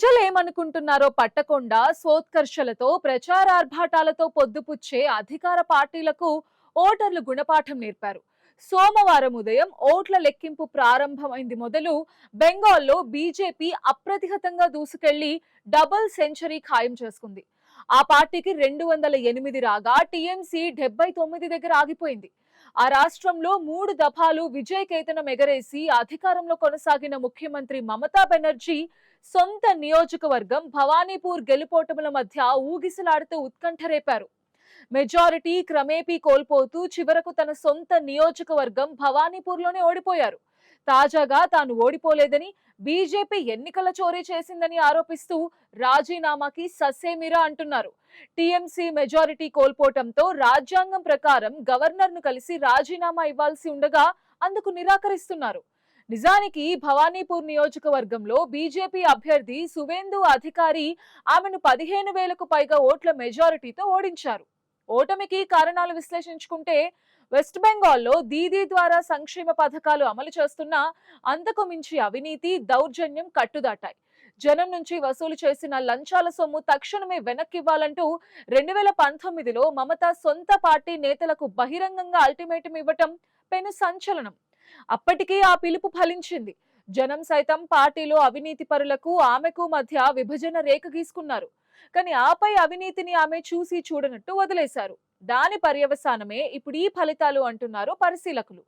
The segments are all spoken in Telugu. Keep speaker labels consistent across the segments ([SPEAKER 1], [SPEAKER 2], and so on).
[SPEAKER 1] ప్రజలేమనుకుంటున్నారో పట్టకుండా సోత్కర్షలతో ప్రచారార్భాటాలతో పొద్దుపుచ్చే అధికార పార్టీలకు ఓటర్లు గుణపాఠం నేర్పారు. సోమవారం ఉదయం ఓట్ల లెక్కింపు ప్రారంభమైంది మొదలు బెంగాల్లో బీజేపీ అప్రతిహతంగా దూసుకెళ్లి డబుల్ సెంచరీ ఖాయం చేసుకుంది. ఆ పార్టీకి 208 రాగా టీఎంసీ 79 దగ్గర ఆగిపోయింది. ఆ రాష్ట్రంలో 3 దఫాలు విజయ కేతనం ఎగరేసి అధికారంలో కొనసాగిన ముఖ్యమంత్రి మమతా బెనర్జీ సొంత నియోజకవర్గం భవానీపూర్ గెలుపోటముల మధ్య ఊగిసలాడుతూ ఉత్కంఠ రేపారు. మెజారిటీ క్రమేపీ కోల్పోతూ చివరకు తన సొంత నియోజకవర్గం భవానీపూర్లోనే ఓడిపోయారు. తాజాగా తాను ఓడిపోలేదని, బీజేపీ ఎన్నికల చోరీ చేసిందని ఆరోపిస్తూ రాజీనామాకి ససేమిరా అంటున్నారు. టీఎంసీ మెజారిటీ కోల్పోవటంతో రాజ్యాంగం ప్రకారం గవర్నర్ను కలిసి రాజీనామా ఇవ్వాల్సి ఉండగా అందుకు నిరాకరిస్తున్నారు. నిజానికి భవానీపూర్ నియోజకవర్గంలో బీజేపీ అభ్యర్థి సువేందు అధికారి ఆమెను 15,000కు పైగా ఓట్ల మెజారిటీతో ఓడించారు. ఓటమికి కారణాలు విశ్లేషించుకుంటే వెస్ట్ బెంగాల్లో దీదీ ద్వారా సంక్షేమ పథకాలు అమలు చేస్తున్నా అంతకు మించి అవినీతి, దౌర్జన్యం కట్టుదాటాయి. జనం నుంచి వసూలు చేసిన లంచాల సొమ్ము తక్షణమే వెనక్కివ్వాలంటూ 2019లో మమత సొంత పార్టీ నేతలకు బహిరంగంగా అల్టిమేటం ఇవ్వటం పెను సంచలనం. అప్పటికే ఆ పిలుపు ఫలించింది. జనం సైతం పార్టీలో అవినీతి పరులకు ఆమెకు మధ్య విభజన రేఖ గీసుకున్నారు. కానీ ఆపై అవినీతిని ఆమె చూసి చూడనట్టు వదిలేశారు. దాని పర్యవసానమే ఇప్పుడు ఈ ఫలితాలు అంటున్నారు పరిశీలకులు.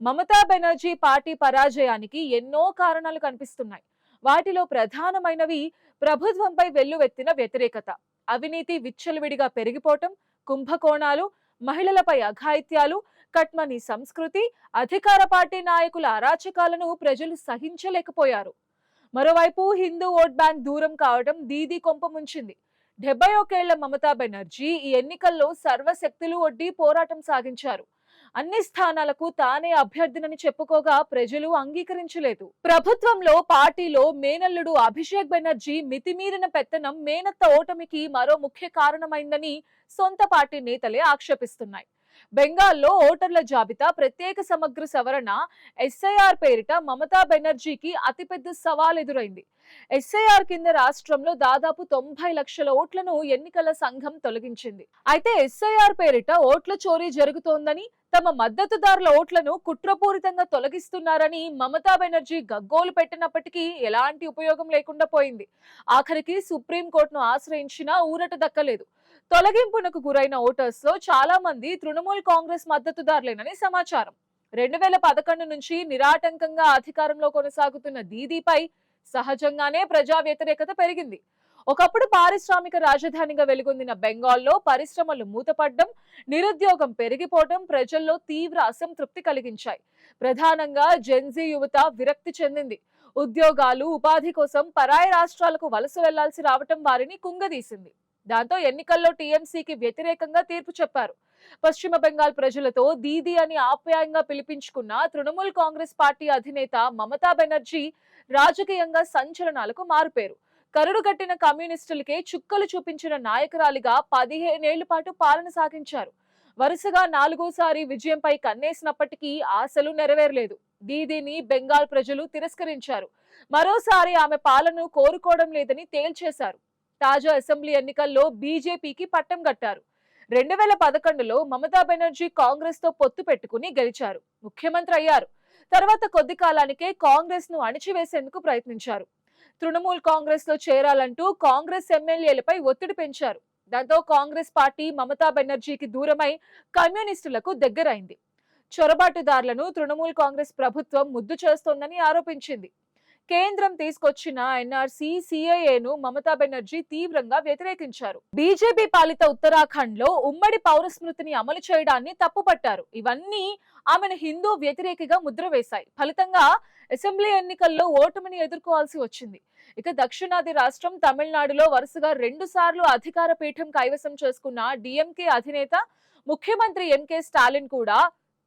[SPEAKER 1] మమతా బెనర్జీ పార్టీ పరాజయానికి ఎన్నో కారణాలు కనిపిస్తున్నాయి. వాటిలో ప్రధానమైనవి ప్రభుత్వంపై వెల్లువెత్తిన వ్యతిరేకత, అవినీతి విచ్చలవిడిగా పెరిగిపోవటం, కుంభకోణాలు, మహిళలపై అఘాయిత్యాలు, కట్మని సంస్కృతి, అధికార పార్టీ నాయకుల అరాచకాలను ప్రజలు సహించలేకపోయారు. మరోవైపు హిందూ ఓట్ బ్యాంక్ దూరం కావడం దీదీ కొంప ముంచింది. 71 మమతా బెనర్జీ ఈ ఎన్నికల్లో సర్వశక్తులు ఒడ్డి పోరాటం సాగించారు. అన్ని స్థానాలకు తానే అభ్యర్థినని చెప్పుకోగా ప్రజలు అంగీకరించలేదు. ప్రభుత్వంలో పార్టీలో మేనల్లుడు అభిషేక్ బెనర్జీ మితిమీరిన పెత్తనం మేనత్త ఓటమికి మరో ముఖ్య కారణమైందని సొంత పార్టీ నేతలే ఆక్షేపిస్తున్నాయి. బెంగాల్లో ఓటర్ల జాబితా ప్రత్యేక సమగ్ర సవరణ ఎస్ఐఆర్ పేరిట మమతా బెనర్జీకి అతిపెద్ద సవాల్ ఎదురైంది. ఎస్ఐఆర్ కింద రాష్ట్రంలో దాదాపు 90 లక్షల ఓట్లను ఎన్నికల సంఘం తొలగించింది. అయితే ఎస్ఐఆర్ పేరిట ఓట్ల చోరీ జరుగుతోందని, తమ మద్దతుదారుల ఓట్లను కుట్రపూరితంగా తొలగిస్తున్నారని మమతా బెనర్జీ గగ్గోలు పెట్టినప్పటికీ ఎలాంటి ఉపయోగం లేకుండా పోయింది. ఆఖరికి సుప్రీంకోర్టును ఆశ్రయించినా ఊరట దక్కలేదు. తొలగింపునకు గురైన ఓటర్స్ లో చాలా మంది తృణమూల్ కాంగ్రెస్ మద్దతుదారులేనని సమాచారం. 2011 నుంచి నిరాటంకంగా అధికారంలో కొనసాగుతున్న దీదీపై సహజంగానే ప్రజా వ్యతిరేకత పెరిగింది. ఒకప్పుడు పారిశ్రామిక రాజధానిగా వెలుగొందిన బెంగాల్లో పరిశ్రమలు మూతపడ్డం, నిరుద్యోగం పెరిగిపోవడం ప్రజల్లో తీవ్ర అసంతృప్తి కలిగించాయి. ప్రధానంగా జెన్జీ యువత విరక్తి చెందింది. ఉద్యోగాలు, ఉపాధి కోసం పరాయి రాష్ట్రాలకు వలస వెళ్లాల్సి రావటం వారిని కుంగదీసింది. దాంతో ఎన్నికల్లో టీఎంసీకి వ్యతిరేకంగా తీర్పు చెప్పారు. పశ్చిమ బెంగాల్ ప్రజలతో దీదీ అని ఆప్యాయంగా పిలిపించుకున్న తృణమూల్ కాంగ్రెస్ పార్టీ అధినేత మమతా బెనర్జీ రాజకీయంగా సంచలనాలకు మారుపేరు. కరుడుగట్టిన కమ్యూనిస్టులకే చుక్కలు చూపించిన నాయకురాలిగా 15 ఏళ్ల పాటు పాలన సాగించారు. వరుసగా 4వ విజయంపై కన్నేసినప్పటికీ ఆశలు నెరవేరలేదు. దీదీని బెంగాల్ ప్రజలు తిరస్కరించారు. మరోసారి ఆమె పాలనను కోరుకోవడం లేదని తేల్చేశారు. తాజా అసెంబ్లీ ఎన్నికల్లో బీజేపీకి పట్టం కట్టారు. 2011లో మమతా బెనర్జీ కాంగ్రెస్ తో పొత్తు పెట్టుకుని గెలిచారు. ముఖ్యమంత్రి అయ్యారు. తర్వాత కొద్ది కాలానికే కాంగ్రెస్ ను అణిచివేసేందుకు ప్రయత్నించారు. తృణమూల్ కాంగ్రెస్ లో చేరాలంటూ కాంగ్రెస్ ఎమ్మెల్యేలపై ఒత్తిడి పెంచారు. దాంతో కాంగ్రెస్ పార్టీ మమతా బెనర్జీకి దూరమై కమ్యూనిస్టులకు దగ్గరైంది. చొరబాటుదారులను తృణమూల్ కాంగ్రెస్ ప్రభుత్వం ముద్దు చేస్తోందని ఆరోపించింది. కేంద్రం తీసుకొచ్చిన ఎన్ఆర్సీ, సిఏఏను మమతా బెనర్జీ తీవ్రంగా వ్యతిరేకించారు. బీజేపీ పాలిత ఉత్తరాఖండ్ లో ఉమ్మడి పౌరస్మృతిని అమలు చేయడాన్ని తప్పుపట్టారు. ఇవన్నీ ఆమెను హిందూ వ్యతిరేకిగా ముద్ర వేశాయి. ఫలితంగా అసెంబ్లీ ఎన్నికల్లో ఓటమిని ఎదుర్కోవాల్సి వచ్చింది. ఇక దక్షిణాది రాష్ట్రం తమిళనాడులో వరుసగా 2 సార్లు అధికార పీఠం కైవసం చేసుకున్న డిఎంకే అధినేత ముఖ్యమంత్రి ఎంకే స్టాలిన్ కూడా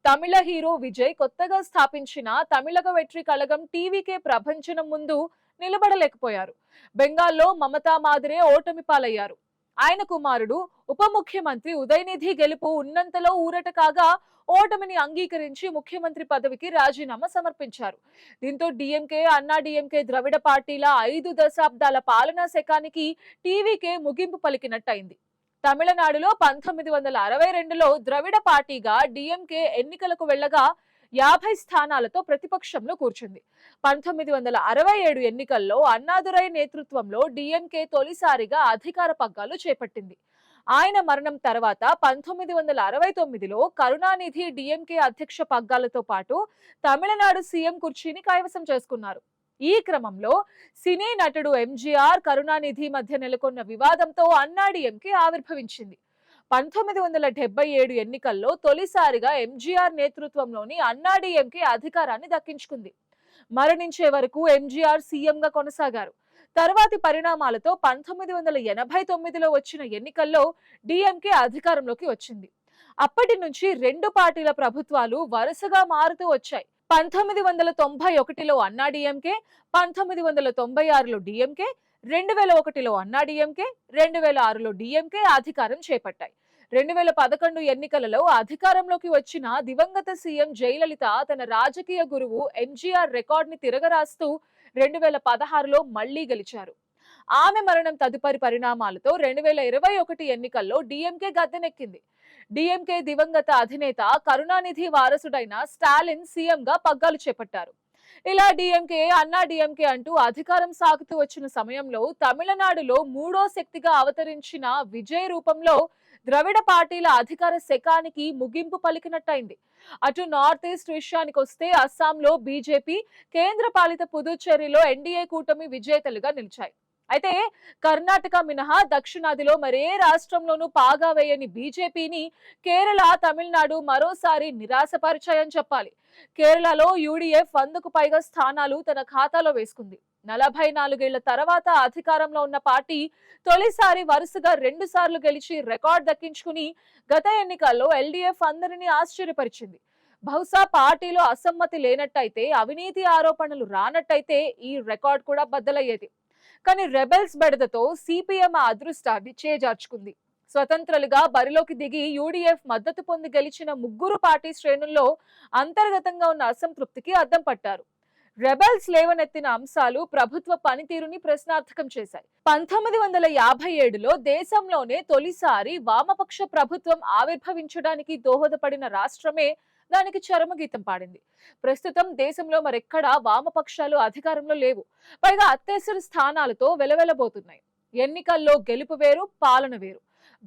[SPEAKER 1] తమిళ హీరో విజయ్ కొత్తగా స్థాపించిన తమిళగ వెట్రి కళగం టీవీకే ప్రభంజనం ముందు నిలబడలేకపోయారు. బెంగాల్లో మమతా మాదిరే ఓటమి పాలయ్యారు. ఆయన కుమారుడు ఉప ముఖ్యమంత్రి ఉదయనిధి గెలుపు ఉన్నంతలో ఊరట కాగా ఓటమిని అంగీకరించి ముఖ్యమంత్రి పదవికి రాజీనామా సమర్పించారు. దీంతో డిఎంకే, అన్నా డిఎంకే ద్రవిడ పార్టీల 5 దశాబ్దాల పాలనా శకానికి టీవీకే ముగింపు పలికినట్టయింది. తమిళనాడులో 1962లో ద్రవిడ పార్టీగా డిఎంకే ఎన్నికలకు వెళ్లగా 50 స్థానాలతో ప్రతిపక్షంలో కూర్చుంది. 1967 ఎన్నికల్లో అన్నాదురై నేతృత్వంలో డిఎంకే తొలిసారిగా అధికార పగ్గాలు చేపట్టింది. ఆయన మరణం తర్వాత 1969లో కరుణానిధి డిఎంకే అధ్యక్ష పగ్గాలతో పాటు తమిళనాడు సీఎం కుర్చీని కైవసం చేసుకున్నారు. ఈ క్రమంలో సినీ నటుడు ఎంజీఆర్, కరుణానిధి మధ్య నెలకొన్న వివాదంతో అన్నా డిఎంకే ఆవిర్భవించింది. 1977 ఎన్నికల్లో తొలిసారిగా ఎంజీఆర్ నేతృత్వంలోని అన్నా డిఎంకే అధికారాన్ని దక్కించుకుంది. మరణించే వరకు ఎంజీఆర్ సీఎంగా కొనసాగారు. తర్వాతి పరిణామాలతో 1989లో వచ్చిన ఎన్నికల్లో డిఎంకే అధికారంలోకి వచ్చింది. అప్పటి నుంచి 2 పార్టీల ప్రభుత్వాలు వరుసగా మారుతూ వచ్చాయి. 1991లో అన్నా డిఎంకే, 1996లో డిఎంకే, 2001లో అన్నా డిఎంకే, 2006లో డిఎంకే అధికారం చేపట్టాయి. 2011 ఎన్నికలలో అధికారంలోకి వచ్చిన దివంగత సీఎం జయలలిత తన రాజకీయ గురువు ఎంజీఆర్ రికార్డ్ ని తిరగరాస్తూ 2016లో మళ్లీ గెలిచారు. ఆమె మరణం తదుపరి పరిణామాలతో 2021 ఎన్నికల్లో డిఎంకే గద్దెనెక్కింది. డిఎంకే దివంగత అధినేత కరుణానిధి వారసుడైన స్టాలిన్ సీఎంగా పగ్గాలు చేపట్టారు. ఇలా డిఎంకే, అన్నా డిఎంకే అంటూ అధికారం సాగుతూ వచ్చిన సమయంలో తమిళనాడులో 3వ శక్తిగా అవతరించిన విజయ్ రూపంలో ద్రవిడ పార్టీల అధికార శకానికి ముగింపు పలికినట్టయింది. అటు నార్త్ ఈస్ట్ విషయానికి వస్తే అస్సాంలో బీజేపీ, కేంద్ర పాలిత పుదుచ్చేరిలో ఎన్డీఏ కూటమి విజేతలుగా నిలిచాయి. అయితే కర్ణాటక మినహా దక్షిణాదిలో మరే రాష్ట్రంలోనూ పాగా వేయని బీజేపీని కేరళ, తమిళనాడు మరోసారి నిరాశపరిచాయని చెప్పాలి. కేరళలో యూడీఎఫ్ 100కు పైగా స్థానాలు తన ఖాతాలో వేసుకుంది. 44 ఏళ్ల తర్వాత అధికారంలో ఉన్న పార్టీ తొలిసారి వరుసగా 2 సార్లు గెలిచి రికార్డ్ దక్కించుకుని గత ఎన్నికల్లో ఎల్డీఎఫ్ అందరినీ ఆశ్చర్యపరిచింది. బహుశా పార్టీలో అసమ్మతి లేనట్టయితే, అవినీతి ఆరోపణలు రానట్టయితే ఈ రికార్డ్ కూడా బద్దలయ్యేది. కానీ రెబెల్స్ బెడదతో సిపిఎం ఆ అదృష్టాన్ని చేజార్చుకుంది. స్వతంత్రులుగా బరిలోకి దిగి యూడీఎఫ్ మద్దతు పొంది గెలిచిన 3 పార్టీ శ్రేణుల్లో అంతర్గతంగా ఉన్న అసంతృప్తికి అద్దం పట్టారు. రెబెల్స్ లేవనెత్తిన అంశాలు ప్రభుత్వ పనితీరుని ప్రశ్నార్థకం చేశాయి. 1957లో దేశంలోనే తొలిసారి వామపక్ష ప్రభుత్వం ఆవిర్భవించడానికి దోహదపడిన రాష్ట్రమే దానికి చరమగీతం పాడింది. ప్రస్తుతం దేశంలో మరెక్కడా వామపక్షాలు అధికారంలో లేవు. పైగా అత్యవసర స్థానాలతో వెలవెలబోతున్నాయి. ఎన్నికల్లో గెలుపు వేరు, పాలన వేరు.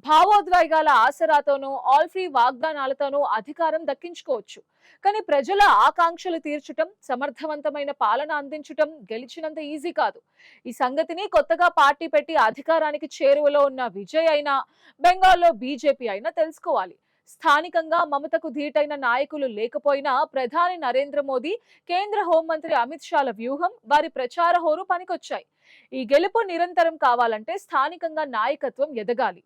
[SPEAKER 1] భావోద్వేగాల ఆసరాతోనూ, ఆల్ ఫ్రీ వాగ్దానాలతోనూ అధికారం దక్కించుకోవచ్చు. కానీ ప్రజల ఆకాంక్షలు తీర్చటం, సమర్థవంతమైన పాలన అందించటం గెలిచినంత ఈజీ కాదు. ఈ సంగతిని కొత్తగా పార్టీ పెట్టి అధికారానికి చేరువలో ఉన్న విజయ్ అయినా, బెంగాల్లో బీజేపీ అయినా తెలుసుకోవాలి. స్థానికంగా మమతకు ధీటైన నాయకులు లేకపోయినా ప్రధాని నరేంద్ర మోదీ, కేంద్ర హోంమంత్రి అమిత్ షాల వ్యూహం, వారి ప్రచార హోరు పనికొచ్చాయి. ఈ గెలుపు నిరంతరం కావాలంటే స్థానికంగా నాయకత్వం ఎదగాలి.